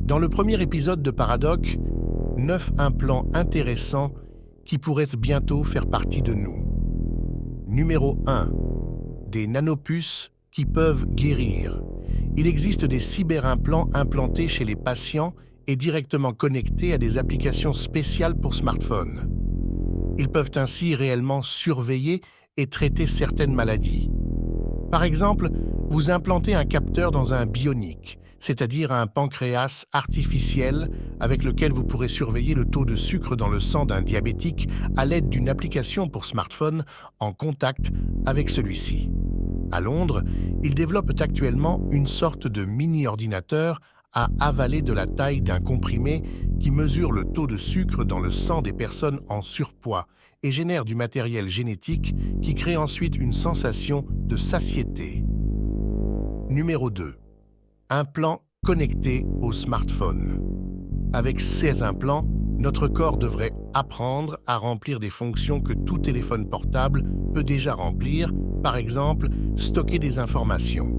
Dans le premier épisode de Paradoc, 9 implants intéressants qui pourraient bientôt faire partie de nous. Numéro 1. Des nanopuces qui peuvent guérir. Il existe des cyberimplants implantés chez les patients et directement connectés à des applications spéciales pour smartphones. Ils peuvent ainsi réellement surveiller et traiter certaines maladies. Par exemple, vous implantez un capteur dans un bionique, c'est-à-dire un pancréas artificiel avec lequel vous pourrez surveiller le taux de sucre dans le sang d'un diabétique à l'aide d'une application pour smartphone en contact avec celui-ci. À Londres, ils développent actuellement une sorte de mini-ordinateur à avaler de la taille d'un comprimé qui mesure le taux de sucre dans le sang des personnes en surpoids et génère du matériel génétique qui crée ensuite une sensation de satiété. Numéro 2. Implants connectés au smartphone. Avec ces implants, notre corps devrait apprendre à remplir des fonctions que tout téléphone portable peut déjà remplir, par exemple, stocker des informations.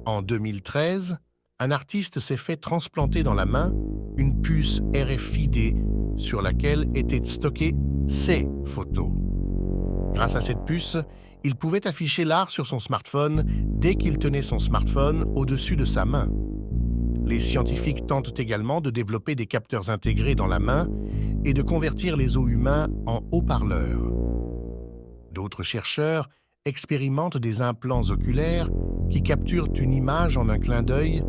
En 2013, un artiste s'est fait transplanter dans la main une puce RFID sur laquelle étaient stockées ses photos. Grâce à cette puce, il pouvait afficher l'art sur son smartphone dès qu'il tenait son smartphone au-dessus de sa main. Les scientifiques tentent également de développer des capteurs intégrés dans la main et de convertir les os humains en haut-parleurs. D'autres chercheurs expérimentent des implants oculaires qui capturent une image en un clin d'œil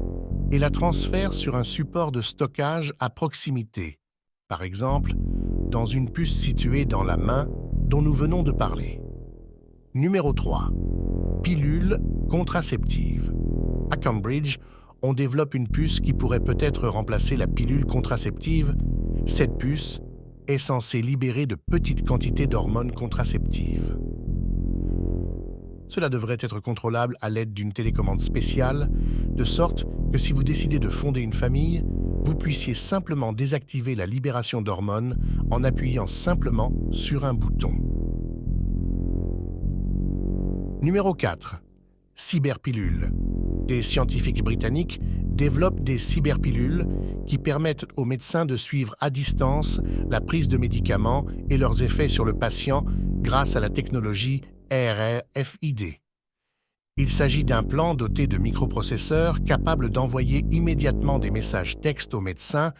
et la transfèrent sur un support de stockage à proximité, par exemple dans une puce située dans la main dont nous venons de parler. Numéro 3. Pilule contraceptive. À Cambridge, on développe une puce qui pourrait peut-être remplacer la pilule contraceptive. Cette puce est censée libérer de petites quantités d'hormones contraceptives. Cela devrait être contrôlable à l'aide d'une télécommande spéciale, de sorte que si vous décidez de fonder une famille, vous puissiez simplement désactiver la libération d'hormones en appuyant simplement sur un bouton. Numéro 4. Cyberpilules. Des scientifiques britanniques développent des cyberpilules qui permettent aux médecins de suivre à distance la prise de médicaments et leurs effets sur le patient grâce à la technologie RFID. Il s'agit d'implants dotés de microprocesseurs capables d'envoyer immédiatement des messages textes au médecin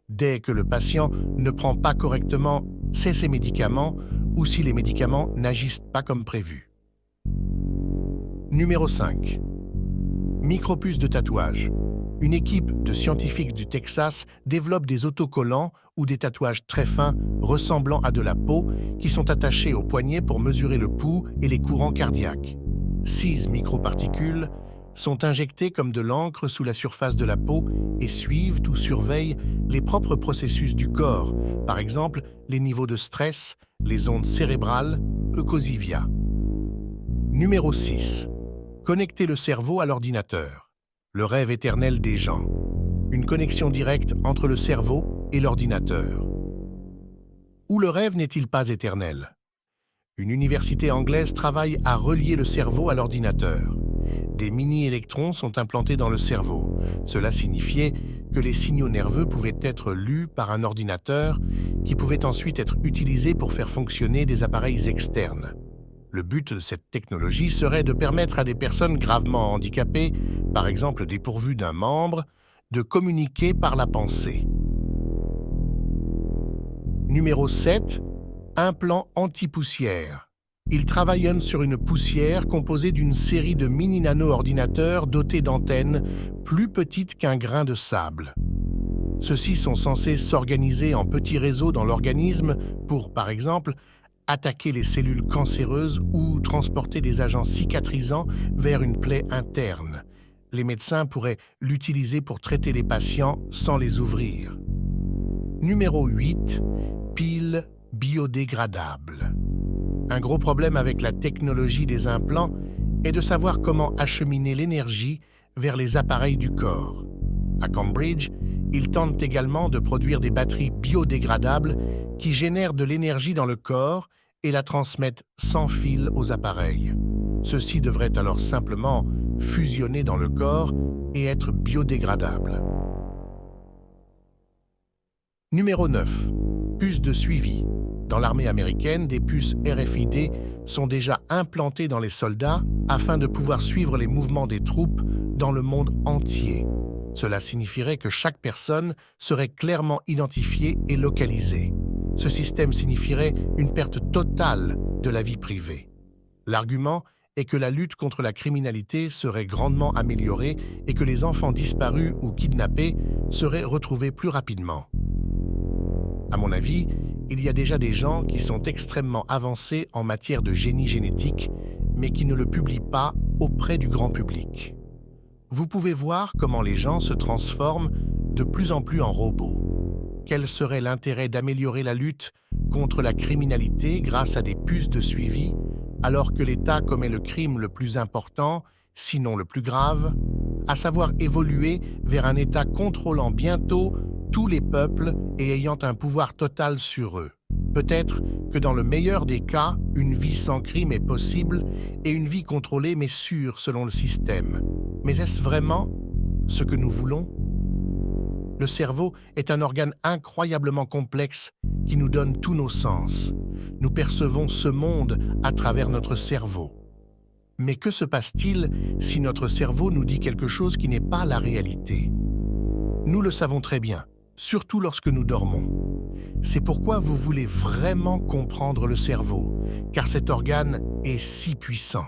dès que le patient ne prend pas correctement ses médicaments ou si les médicaments n'agissent pas comme prévu. Numéro 5. Micropuces de tatouage. Une équipe de scientifiques du Texas développe des autocollants ou des tatouages très fins ressemblant à de la peau qui sont attachés au poignet pour mesurer le pouls et les courants cardiaques. 6 microparticules sont injectées comme de l'encre sous la surface de la peau et suivent ou surveillent les propres processus du corps, par exemple les niveaux de stress, les ondes cérébrales, Eucosivia. Numéro 6. Connecter le cerveau à l'ordinateur. Le rêve éternel des gens. Une connexion directe entre le cerveau et l'ordinateur. Ou le rêve n'est-il pas éternel? Une université anglaise travaille à relier le cerveau à l'ordinateur. Des mini-électrons sont implantés dans le cerveau. Cela signifiait que les signaux nerveux pouvaient être lus par un ordinateur qui pouvait ensuite être utilisé pour faire fonctionner des appareils externes. Le but de cette technologie serait de permettre à des personnes gravement handicapées, par exemple dépourvues d'un membre, de communiquer par la pensée. Numéro 7. Implant anti-poussière. Ils travaillent sur une poussière composée d'une série de mini-nano-ordinateurs dotés d'antennes plus petites qu'un grain de sable. Ceux-ci sont censés s'organiser en petits réseaux dans l'organisme pour, par exemple, attaquer les cellules cancéreuses ou transporter des agents cicatrisants vers une plaie interne. Les médecins pourraient l'utiliser pour traiter les patients sans les ouvrir. Numéro 8. Piles biodégradables. Un gros problème avec la technologie des implants est de savoir comment acheminer l'énergie vers les appareils du corps. À Cambridge, ils tentent également de produire des batteries biodégradables qui génèrent de l'énergie dans le corps et la transmettent sans fil aux appareils. Ceux-ci devraient alors simplement fusionner dans le corps et être biodégradables. Numéro 9. Puces de suivi. Dans l'armée américaine, des puces RFID sont déjà implantées dans les soldats afin de pouvoir suivre les mouvements des troupes dans le monde entier. Cela signifierait que chaque personne serait clairement identifiée et localisée. Ce système signifierait une perte totale de la vie privée. L'argument est que la lutte contre la criminalité serait grandement améliorée et que les enfants disparus ou kidnappés seraient retrouvés plus rapidement. À mon avis, il y a déjà des gens qui sont extrêmement avancés en matière de génie génétique, mais qui ne le publient pas auprès du grand public. Vous pouvez voir comment les gens se transforment de plus en plus en robots. Quel serait l'intérêt d'améliorer la lutte contre la criminalité grâce à des puces de suivi, alors que l'État commet le crime le plus important, sinon le plus grave, à savoir évoluer vers un État contrôlant bientôt tous les peuples et ayant un pouvoir total sur eux. Peut-être que dans le meilleur des cas, une vie sans crime est possible et une vie contrôlée mais sûre selon le système. Mais est-ce vraiment ce que nous voulons? Le cerveau est un organe incroyablement complexe qui nous donne tous nos sens. Nous percevons ce monde à travers notre cerveau. Mais que se passe-t-il si notre cerveau nous dit quelque chose qui n'est pas la réalité? Nous le savons très bien, surtout lorsque nous dormons. C'est pourquoi vous voulez vraiment comprendre le cerveau, car cet organe est si puissant.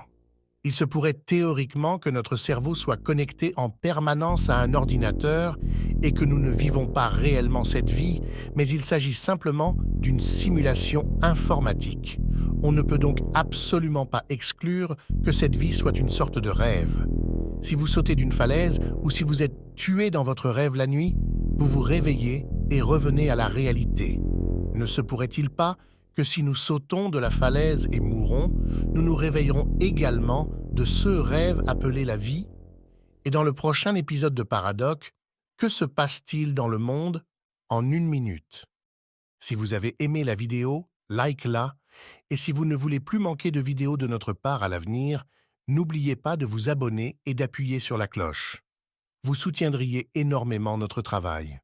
Il se pourrait théoriquement que notre cerveau soit connecté en permanence à un ordinateur et que nous ne vivons pas réellement cette vie, mais il s'agit simplement d'une simulation informatique. On ne peut donc absolument pas exclure que cette vie soit une sorte de rêve. Si vous sautez d'une falaise ou si vous êtes tué dans votre rêve la nuit, vous vous réveillez et revenez à la réalité. Ne se pourrait-il pas que si nous sautons de la falaise et mourons, nous nous réveillerons également de ce rêve appelé la vie? Et dans le prochain épisode de Paradoc, que se passe-t-il dans le monde en 1 minute? Si vous avez aimé la vidéo, like-la, et si vous ne voulez plus manquer de vidéos de notre part à l'avenir, n'oubliez pas de vous abonner et d'appuyer sur la cloche. Vous soutiendriez énormément notre travail.